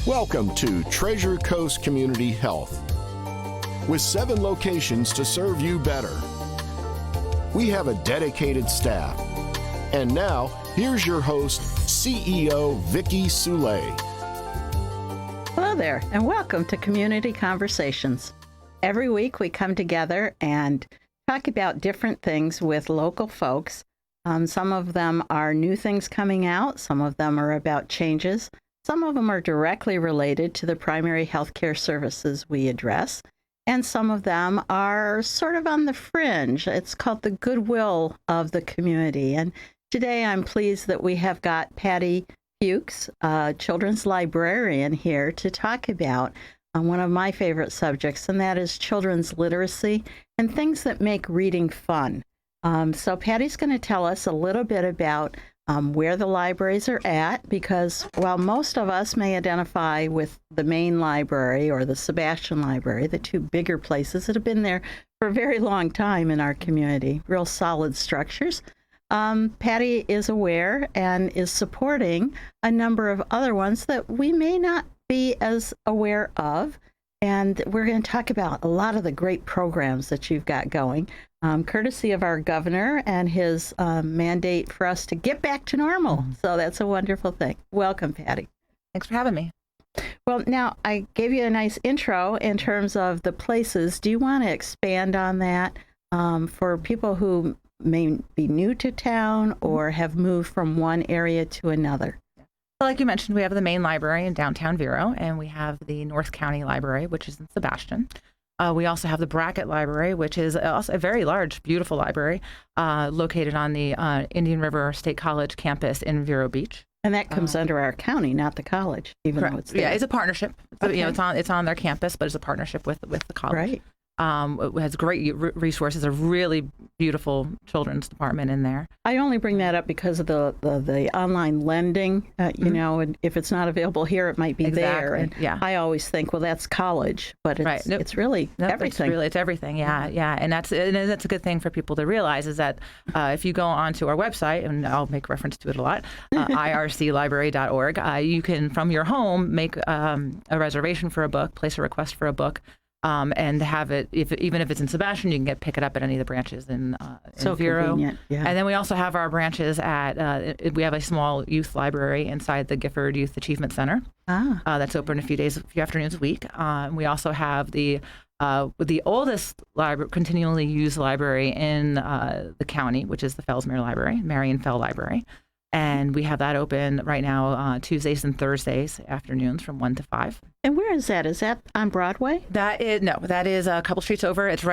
Welcome to Treasure Coast Community Health, with 7 locations to serve you better. We have a dedicated staff. And now, here's your host, CEO Vicki Soule. Hello there, and welcome to Community Conversations. Every week we come together and talk about different things with local folks. Some of them are new things coming out. Some of them are about changes. Some of them are directly related to the primary healthcare services we address. And some of them are sort of on the fringe. It's called the goodwill of the community. And today I'm pleased that we have got Patti Fuchs, children's librarian, here to talk about one of my favorite subjects, and that is children's literacy and things that make reading fun. So Patti's going to tell us a little bit about where the libraries are at, because while most of us may identify with the main library or the Sebastian Library, the 2 bigger places that have been there for a very long time in our community, real solid structures, Patti is aware and is supporting a number of other ones that we may not be as aware of. And we're going to talk about a lot of the great programs that you've got going, courtesy of our governor and his mandate for us to get back to normal. So that's a wonderful thing. Welcome, Patti. Thanks for having me. Well, now I gave you a nice intro in terms of the places. Do you want to expand on that for people who may be new to town or have moved from one area to another? So like you mentioned, we have the main library in downtown Vero, and we have the North County Library, which is in Sebastian. We also have the Brackett Library, which is also a very large, beautiful library located on the Indian River State College campus in Vero Beach. And that comes under our county, not the college, even correct. Though it's there. Yeah, it's a partnership. Okay. You know, it's on their campus, but it's a partnership with the college. Right. It has great resources, a really beautiful children's department in there. I only bring that up because of the online lending, you know, and if it's not available here, it might be there. And I always think, well, that's college, but it's, it's really everything. It's everything, yeah. And that's a good thing for people to realize is that if you go onto our website, and I'll make reference to it a lot, irclibrary.org, you can, from your home, make a reservation for a book, place a request for a book, and have it, even if it's in Sebastian, you can pick it up at any of the branches in Vero. Convenient, yeah. And then we also have our branches at, we have a small youth library inside the Gifford Youth Achievement Center. That's open a few afternoons a week. We also have the oldest continually used library in the county, which is the Fellsmere Library, Marion Fell Library. And we have that open right now Tuesdays and Thursdays afternoons from 1 to 5. And where is that? Is that on Broadway? That is a couple streets over. It's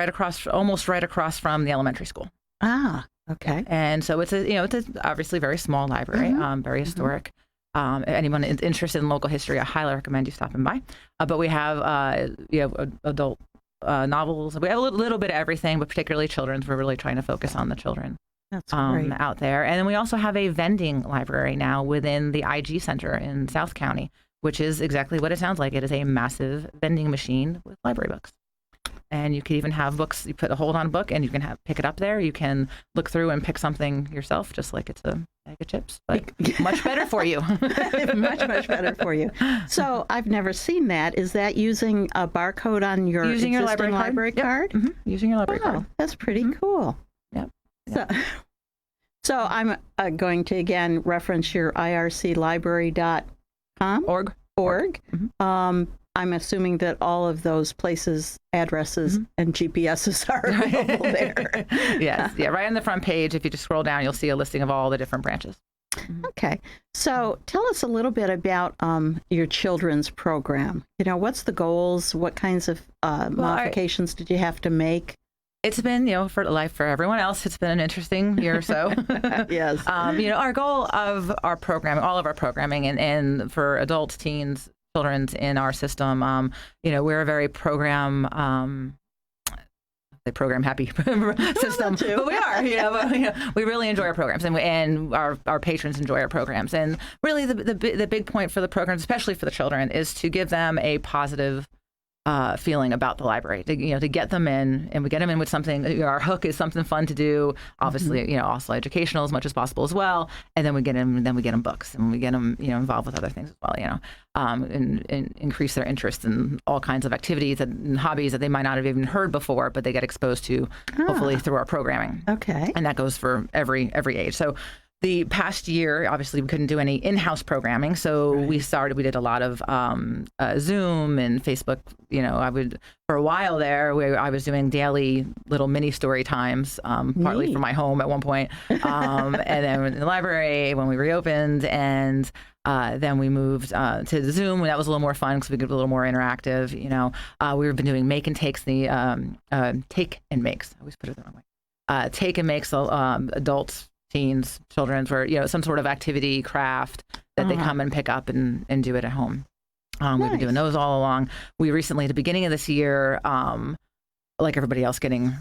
almost right across from the elementary school. Okay. And so it's a obviously very small library, very historic. Anyone interested in local history, I highly recommend you stopping by. But we have adult novels. We have a little bit of everything, but particularly children's. We're really trying to focus on the children. That's great. Out there. And then we also have a vending library now within the IG Center in South County, which is exactly what it sounds like. It is a massive vending machine with library books. And you could even have books, you put a hold on a book and you can pick it up there. You can look through and pick something yourself, just like it's a bag of chips, but much better for you. much better for you. So I've never seen that. Is that using a barcode on your library card? Yep. Using your library card. That's pretty cool. Yep. So I'm going to, again, reference your irclibrary.com. Org. I'm assuming that all of those places, addresses, and GPSs are available there. Yes. Yeah, right on the front page, if you just scroll down, you'll see a listing of all the different branches. Okay. So tell us a little bit about your children's program. You know, what's the goals? What kinds of modifications did you have to make? It's been, for everyone else, it's been an interesting year or so. Yes. Our goal of our program, all of our programming, and for adults, teens, children's in our system, we're a very program happy system, but we are. We really enjoy our programs, and our patrons enjoy our programs. And really, the big point for the programs, especially for the children, is to give them a positive feeling about the library, to get them in, and we get them in with something. Our hook is something fun to do, obviously, also educational as much as possible as well. And then we get them books, and we get them, involved with other things as well, and increase their interest in all kinds of activities and hobbies that they might not have even heard before, but they get exposed to hopefully through our programming. Okay. And that goes for every age. So the past year, obviously, we couldn't do any in-house programming, so we did a lot of Zoom and Facebook. For a while there, I was doing daily little mini story times, partly from my home at one point, and then in the library when we reopened, and then we moved to Zoom. That was a little more fun because we could be a little more interactive. We've been doing make and takes, take and makes. I always put it the wrong way. Take and makes adults, teens, children's, where some sort of activity, craft that they come and pick up and do it at home. We've been doing those all along. We recently, at the beginning of this year, like everybody else, getting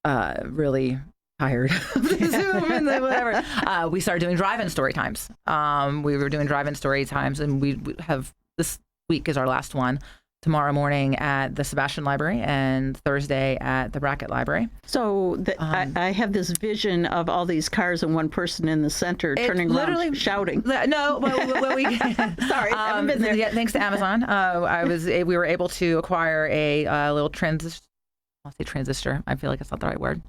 really tired of the Zoom and the whatever, we started doing drive-in story times. We were doing drive-in story times, and we have, this week is our last one. Tomorrow morning at the Sebastian Library and Thursday at the Brackett Library. So I have this vision of all these cars and one person in the center turning around shouting. No, well, we sorry, I haven't been there. Yeah, thanks to Amazon, we were able to acquire a little transistor. I'll say transistor. I feel like it's not the right word.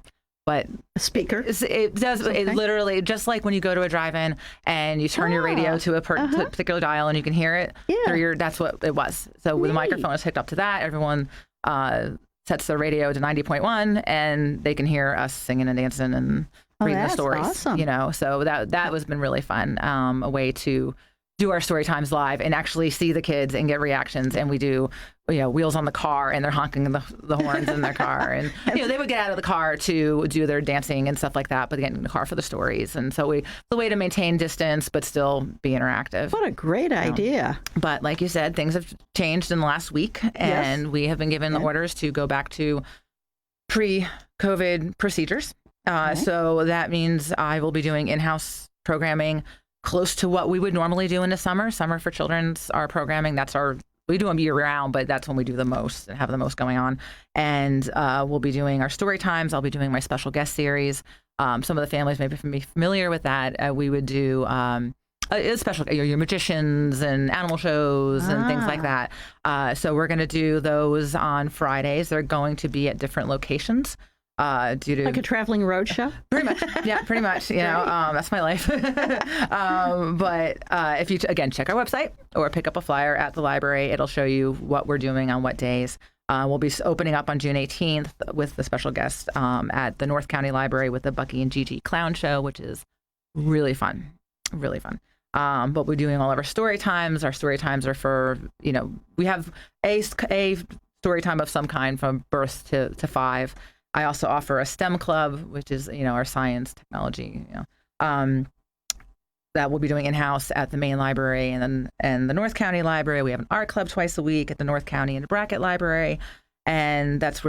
But a speaker. It does. It literally, just like when you go to a drive-in and you turn your radio to a particular dial and you can hear it. Yeah. That's what it was. So the microphone is hooked up to that. Everyone sets their radio to 90.1 and they can hear us singing and dancing and reading the stories. Awesome. So that was been really fun. A way to do our story times live and actually see the kids and get reactions. And we do, wheels on the car, and they're honking the horns in their car. And, they would get out of the car to do their dancing and stuff like that, but they get in the car for the stories. And so the way to maintain distance, but still be interactive. What a great idea. But like you said, things have changed in the last week, and we have been given the orders to go back to pre-COVID procedures. So that means I will be doing in-house programming close to what we would normally do in the summer. Summer for Children's, our programming, we do them year round, but that's when we do the most and have the most going on. And we'll be doing our story times. I'll be doing my special guest series. Some of the families may be familiar with that. We would do special, your magicians and animal shows and things like that. So we're going to do those on Fridays. They're going to be at different locations. Due to like a traveling road show? Pretty much. Yeah, pretty much. That's my life. But if you, again, check our website or pick up a flyer at the library, it'll show you what we're doing on what days. We'll be opening up on June 18th with the special guest at the North County Library with the Bucky and Gigi Clown Show, which is really fun. Really fun. But we're doing all of our story times. Our story times are for, we have a story time of some kind from birth to 5. I also offer a STEM club, which is, our science, technology, that we'll be doing in-house at the main library and the North County Library. We have an art club twice a week at the North County and the Brackett Library. And that's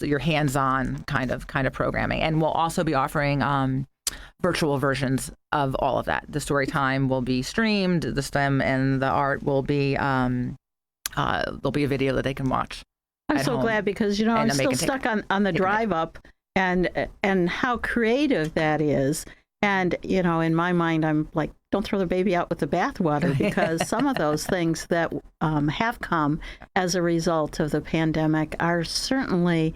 your hands-on kind of programming. And we'll also be offering virtual versions of all of that. The story time will be streamed. The STEM and the art will be, there'll be a video that they can watch. I'm so glad because, I'm still stuck on the drive up and how creative that is. And, in my mind, I'm like, don't throw the baby out with the bathwater, because some of those things that have come as a result of the pandemic are certainly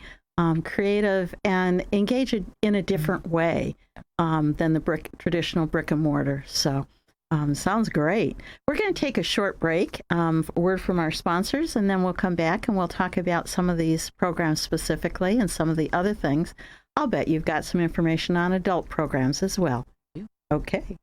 creative and engage in a different way than the traditional brick and mortar. So sounds great. We're going to take a short break, a word from our sponsors, and then we'll come back and we'll talk about some of these programs specifically and some of the other things. I'll bet you've got some information on adult programs as well. Okay.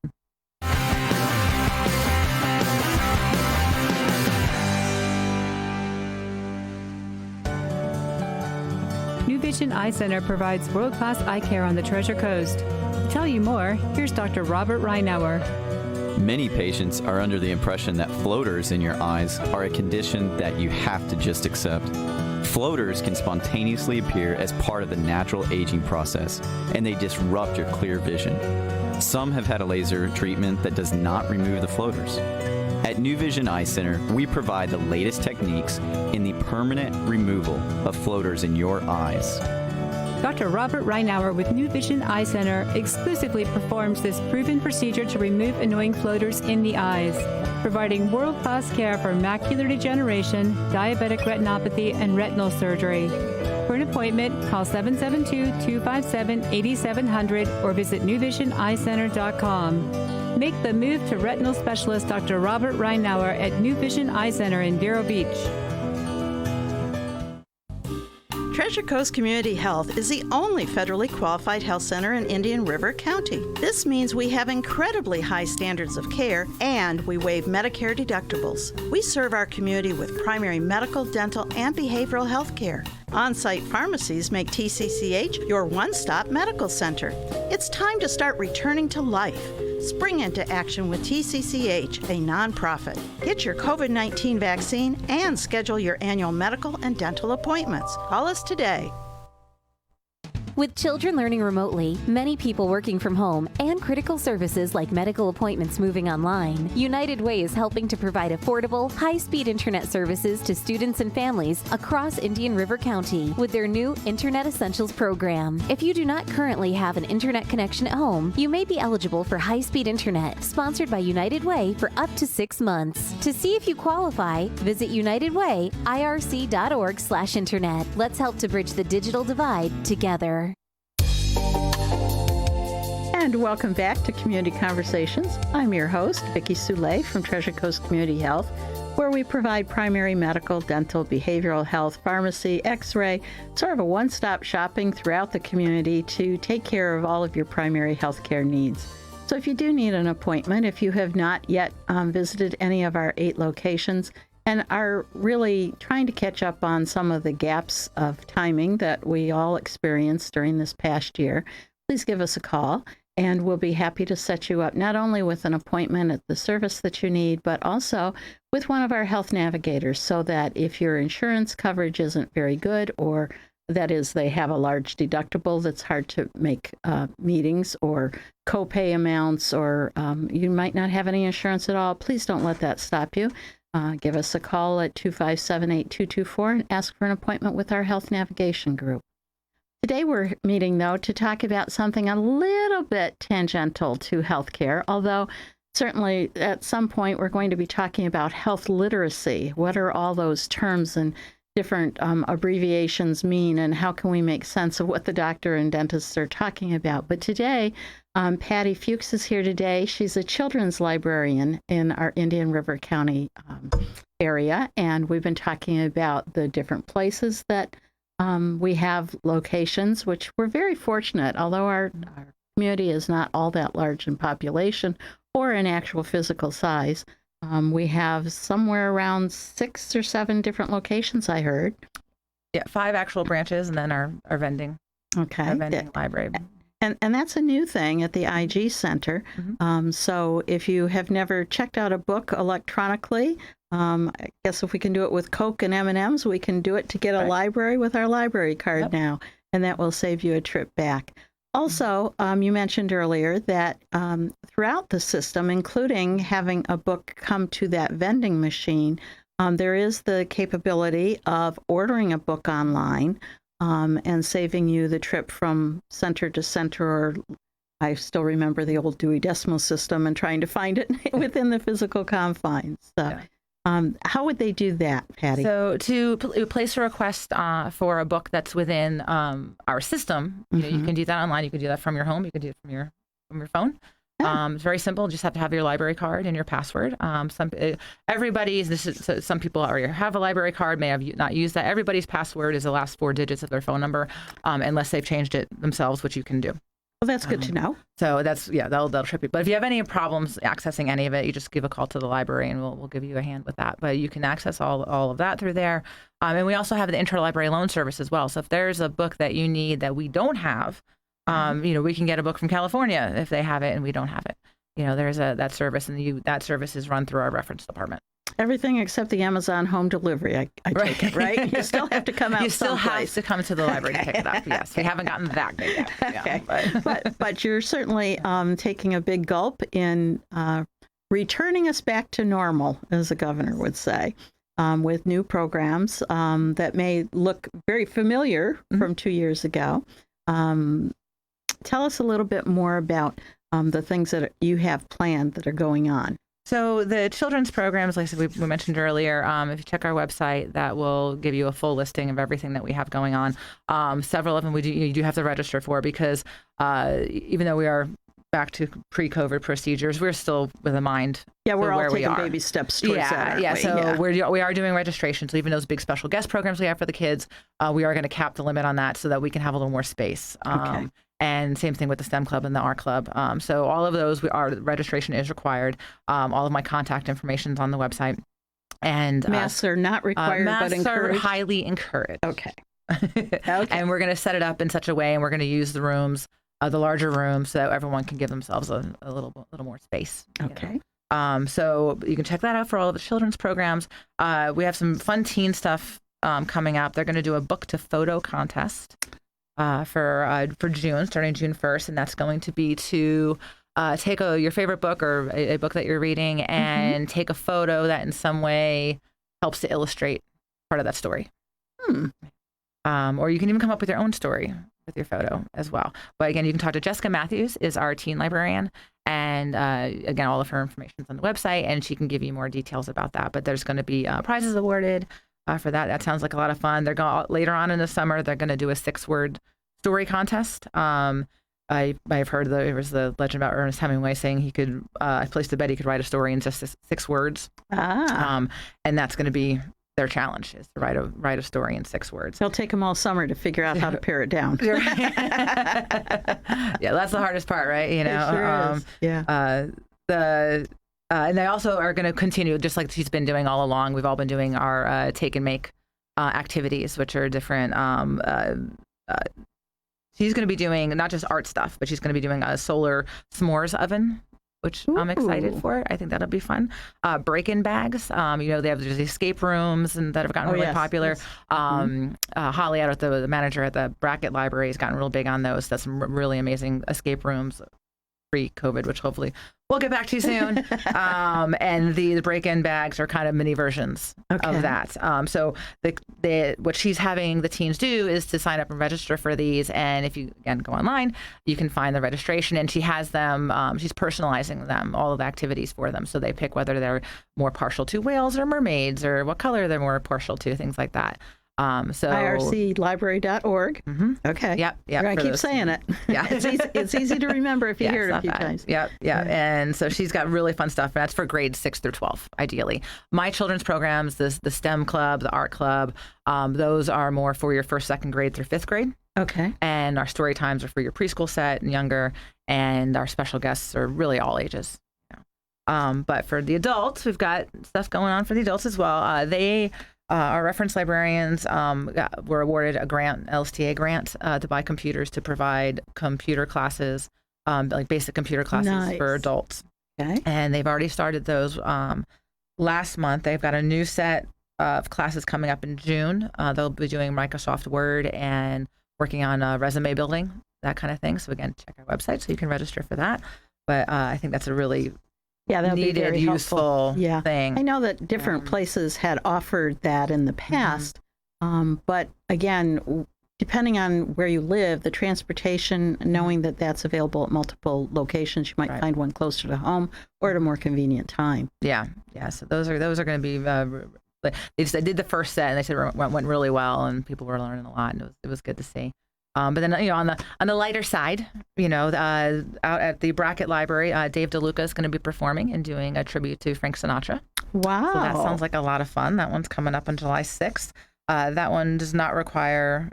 New Vision Eye Center provides world-class eye care on the Treasure Coast. To tell you more, here's Dr. Robert Reinauer. Many patients are under the impression that floaters in your eyes are a condition that you have to just accept. Floaters can spontaneously appear as part of the natural aging process, and they disrupt your clear vision. Some have had a laser treatment that does not remove the floaters. At New Vision Eye Center, we provide the latest techniques in the permanent removal of floaters in your eyes. Dr. Robert Reinauer with New Vision Eye Center exclusively performs this proven procedure to remove annoying floaters in the eyes, providing world-class care for macular degeneration, diabetic retinopathy, and retinal surgery. For an appointment, call 772-257-8700 or visit newvisioneyecenter.com. Make the move to retinal specialist Dr. Robert Reinauer at New Vision Eye Center in Vero Beach. Treasure Coast Community Health is the only federally qualified health center in Indian River County. This means we have incredibly high standards of care and we waive Medicare deductibles. We serve our community with primary medical, dental, and behavioral health care. On-site pharmacies make TCCH your one-stop medical center. It's time to start returning to life. Spring into action with TCCH, a nonprofit. Get your COVID-19 vaccine and schedule your annual medical and dental appointments. Call us today. With children learning remotely, many people working from home, and critical services like medical appointments moving online, United Way is helping to provide affordable, high-speed internet services to students and families across Indian River County with their new Internet Essentials program. If you do not currently have an internet connection at home, you may be eligible for high-speed internet, sponsored by United Way for up to 6 months. To see if you qualify, visit unitedwayirc.org/internet. Let's help to bridge the digital divide together. And welcome back to Community Conversations. I'm your host, Vicki Soule from Treasure Coast Community Health, where we provide primary medical, dental, behavioral health, pharmacy, x-ray, sort of a one-stop shopping throughout the community to take care of all of your primary health care needs. So if you do need an appointment, if you have not yet visited any of our 8 locations and are really trying to catch up on some of the gaps of timing that we all experienced during this past year, please give us a call. And we'll be happy to set you up not only with an appointment at the service that you need, but also with one of our health navigators so that if your insurance coverage isn't very good, or that is they have a large deductible that's hard to make meetings, or copay amounts, or you might not have any insurance at all, please don't let that stop you. Give us a call at 257-8224 and ask for an appointment with our health navigation group. Today we're meeting, though, to talk about something a little bit tangential to healthcare, although certainly at some point we're going to be talking about health literacy. What are all those terms and different abbreviations mean, and how can we make sense of what the doctor and dentists are talking about? But today, Patti Fuchs is here today. She's a children's librarian in our Indian River County area, and we've been talking about the different places that we have locations, which we're very fortunate, although our community is not all that large in population or in actual physical size. We have somewhere around 6 or 7 different locations, I heard. Yeah, 5 actual branches, and then our vending. Okay. Our vending library. And that's a new thing at the IG Center. Mm-hmm. So if you have never checked out a book electronically, I guess if we can do it with Coke and M&Ms, we can do it to get a library with our library card now, and that will save you a trip back. Also, you mentioned earlier that throughout the system, including having a book come to that vending machine, there is the capability of ordering a book online and saving you the trip from center to center, or I still remember the old Dewey Decimal System and trying to find it within the physical confines. So, how would they do that, Patti? So to place a request for a book that's within our system, you can do that online. You can do that from your home. You can do it from your phone. It's very simple. You just have to have your library card and your password. Some people already have a library card, may have not used that. Everybody's password is the last 4 digits of their phone number, unless they've changed it themselves, which you can do. Well, that's good to know. So that's, that'll trip you. But if you have any problems accessing any of it, you just give a call to the library and we'll give you a hand with that. But you can access all of that through there. And we also have the interlibrary loan service as well. So if there's a book that you need that we don't have, we can get a book from California if they have it and we don't have it. There's that service, and that service is run through our reference department. Everything except the Amazon home delivery, I take it, right? You still have to come out. You still have to come to the library to pick it up. Yes, we haven't gotten that big yet. Okay. But you're certainly taking a big gulp in returning us back to normal, as the governor would say, with new programs that may look very familiar from 2 years ago. Tell us a little bit more about the things that you have planned that are going on. So the children's programs, like I said, we mentioned earlier, if you check our website, that will give you a full listing of everything that we have going on. Several of them you do have to register for because even though we are back to pre-COVID procedures, we're still with a mind. Yeah, we're all where taking we are. baby steps towards that. Yeah. We? So we are doing registration. So even those big special guest programs we have for the kids, we are going to cap the limit on that so that we can have a little more space. Okay. And same thing with the STEM Club and the Art Club. So all of those, registration is required. All of my contact information is on the website. And masks are not required, masks but encouraged. are highly encouraged. Okay. And we're going to set it up in such a way, and we're going to use the rooms, the larger rooms, so that everyone can give themselves a little more space. Okay. So you can check that out for all of the children's programs. We have some fun teen stuff coming up. They're going to do a book to photo contest for June, starting June 1st, and that's going to be to take your favorite book or a book that you're reading and take a photo that in some way helps to illustrate part of that story. Or you can even come up with your own story with your photo as well. But again, you can talk to Jessica Matthews, is our teen librarian, and again, all of her information is on the website, and she can give you more details about that. But there's going to be prizes awarded for that. That sounds like a lot of fun. They're going later on in the summer. They're going to do a 6-word story contest. I've heard there was the legend about Ernest Hemingway saying he could. I placed a bet he could write a story in just 6 words. And that's going to be their challenge, is to write a story in 6 words. They'll take them all summer to figure out how to pare it down. Yeah, that's the hardest part, right? You know, it sure is. Yeah. And they also are going to continue, just like she's been doing all along. We've all been doing our take and make activities, which are different. She's going to be doing not just art stuff, but she's going to be doing a solar s'mores oven, which I'm excited for. I think that'll be fun. Break-in bags. They have these escape rooms and that have gotten really popular. Yes. Holly, the manager at the Brackett Library, has gotten real big on those. That's some really amazing escape rooms pre-COVID, which hopefully we'll get back to soon. And the break-in bags are kind of mini versions of that. So what she's having the teens do is to sign up and register for these. And if you, again, go online, you can find the registration. And she has them, she's personalizing them, all of the activities for them. So they pick whether they're more partial to whales or mermaids or what color they're more partial to, things like that. So irclibrary.org. Okay. Yep. We're going to keep saying it. Yeah. It's easy to remember if you hear it a few times. Yep. And so she's got really fun stuff. And that's for grades 6 through 12, ideally. My children's programs, the STEM Club, the Art Club, those are more for your 1st, 2nd grade through 5th grade. Okay. And our story times are for your preschool set and younger. And our special guests are really all ages. But for the adults, we've got stuff going on for the adults as well. Our reference librarians were awarded a grant, LSTA grant, to buy computers to provide computer classes, like basic computer classes for adults. Okay. And they've already started those last month. They've got a new set of classes coming up in June. They'll be doing Microsoft Word and working on resume building, that kind of thing. So again, check our website so you can register for that. But I think that's a really that'll needed, be very useful thing. I know that different places had offered that in the past, but again, depending on where you live, the transportation, knowing that that's available at multiple locations, you might find one closer to home or at a more convenient time. Yeah. So those are going to be. They did the first set and they said it went really well and people were learning a lot and it was good to see. But then, on the lighter side, out at the Brackett Library, Dave DeLuca is going to be performing and doing a tribute to Frank Sinatra. Wow. So that sounds like a lot of fun. That one's coming up on July 6th. That one does not require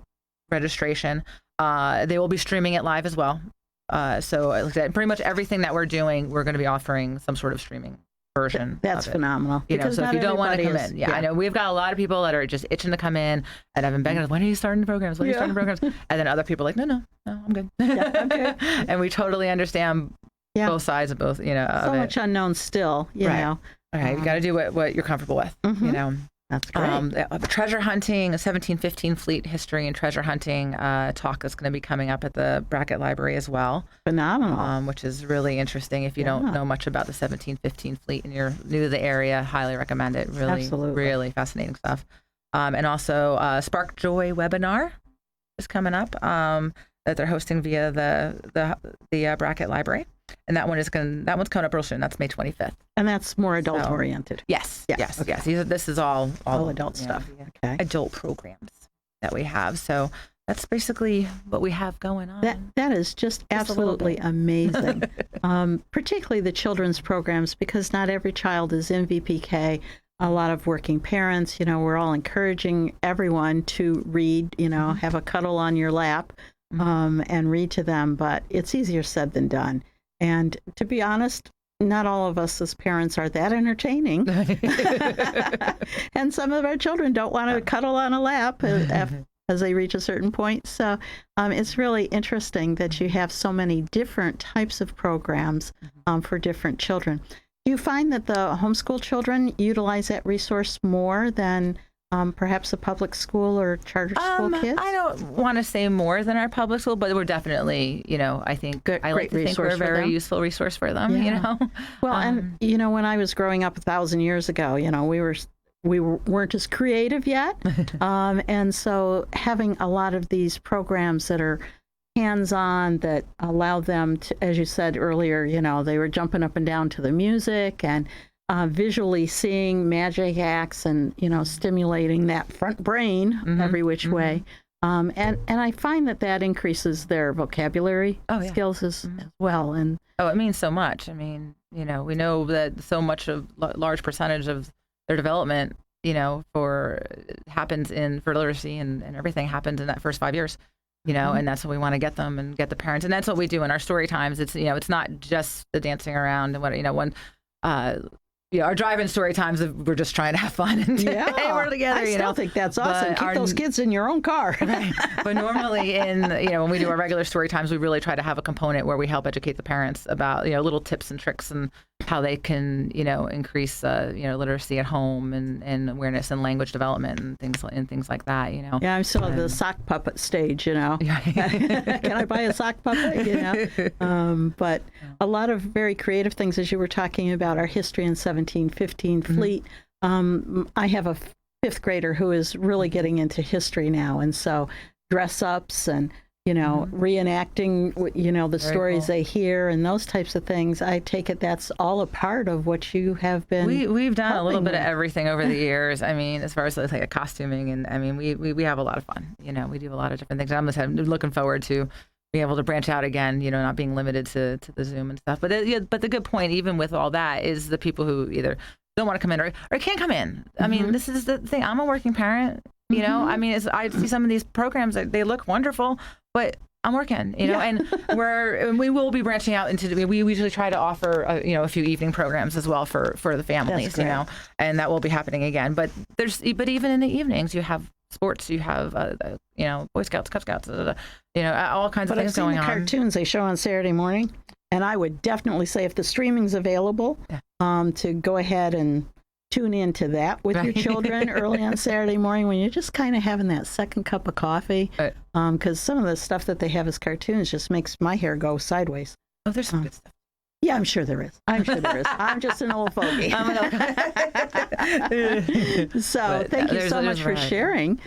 registration. They will be streaming it live as well. So pretty much everything that we're doing, we're going to be offering some sort of streaming version. That's phenomenal. So if you don't want to come in, I know we've got a lot of people that are just itching to come in and I've been begging, when are you starting the programs? When are you starting the programs? And then other people are like, no, I'm good. I'm good. And we totally understand both sides of both, so much unknown still, you know. Okay, you got to do what you're comfortable with, That's great. Treasure hunting, a 1715 fleet history and treasure hunting talk is going to be coming up at the Brackett Library as well. Phenomenal. Which is really interesting. If you don't know much about the 1715 fleet and you're new to the area, highly recommend it. Really, really fascinating stuff. And also Spark Joy webinar is coming up that they're hosting via the Brackett Library. And that one's coming up real soon. That's May 25th. And that's more adult oriented. Yes. Okay. This is all adult stuff. Okay. Adult programs that we have. So that's basically what we have going on. That is just absolutely amazing. Particularly the children's programs, because not every child is in VPK. A lot of working parents, we're all encouraging everyone to read, have a cuddle on your lap and read to them. But it's easier said than done. And to be honest, not all of us as parents are that entertaining. And some of our children don't want to cuddle on a lap as they reach a certain point. So it's really interesting that you have so many different types of programs for different children. Do you find that the homeschool children utilize that resource more than perhaps a public school or charter school kids? I don't want to say more than our public school, but we're definitely, I think I like to think we're a very useful resource for them, Well, and when I was growing up 1,000 years ago, we weren't as creative yet. And so having a lot of these programs that are hands-on that allow them to, as you said earlier, they were jumping up and down to the music and visually seeing magic acts and, stimulating that front brain every which way. And I find that increases their vocabulary skills as well. And it means so much. I mean, we know that so much of large percentage of their development, happens for literacy and everything happens in that first 5 years. And that's what we want to get them and get the parents. And that's what we do in our story times. It's, it's not just the dancing around and our drive-in story times, we're just trying to have fun and hey, we're together. I still think that's awesome. Keep those kids in your own car. Right. But normally when we do our regular story times, we really try to have a component where we help educate the parents about, little tips and tricks and how they can, increase, literacy at home and awareness and language development and things like that, Yeah, I'm still at the sock puppet stage, Can I buy a sock puppet, But a lot of very creative things, as you were talking about, our history in 1715 fleet. I have a fifth grader who is really getting into history now. And so dress-ups and reenacting, the stories they hear and those types of things. I take it that's all a part of what you have been. We've done a little bit of everything over the years. I mean, as far as like a costuming, and I mean, we have a lot of fun. We do a lot of different things. I'm looking forward to being able to branch out again. Not being limited to the Zoom and stuff. But the good point, even with all that, is the people who either don't want to come in or can't come in. I mean, this is the thing. I'm a working parent. I mean, I see some of these programs, they look wonderful, but I'm working, and we will be branching out into, we usually try to offer, a few evening programs as well for the families, and that will be happening again. But even in the evenings, you have sports, you have, Boy Scouts, Cub Scouts, all kinds of things going on. But I've seen the cartoons they show on Saturday morning, and I would definitely say if the streaming's available, to go ahead and tune into that with your children early on Saturday morning when you're just kind of having that second cup of coffee. Because some of the stuff that they have as cartoons just makes my hair go sideways. Oh, there's some good stuff. Yeah, I'm sure there is. I'm just an old fogey. So thank you so much for sharing,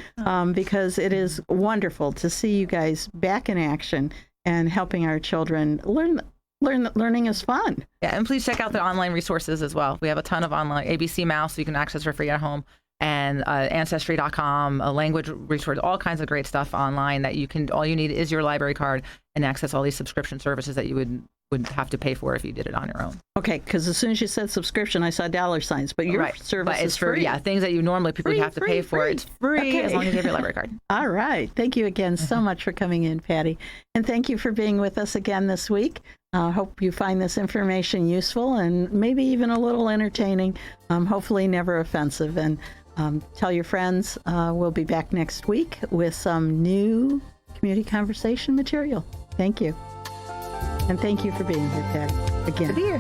because it is wonderful to see you guys back in action and helping our children learn. Learning is fun. Yeah, and please check out the online resources as well. We have a ton of online ABC Mouse you can access for free at home, and Ancestry.com, a language resource, all kinds of great stuff online that all you need is your library card and access all these subscription services that you would have to pay for if you did it on your own. Okay, because as soon as you said subscription, I saw dollar signs, but your service is free. Yeah, things that you normally people would have to pay for, it's free as long as you have your library card. All right. Thank you again so much for coming in, Patti. And thank you for being with us again this week. Hope you find this information useful and maybe even a little entertaining, hopefully never offensive. And tell your friends we'll be back next week with some new community conversation material. Thank you. And thank you for being here, Patti, again. Good to be here.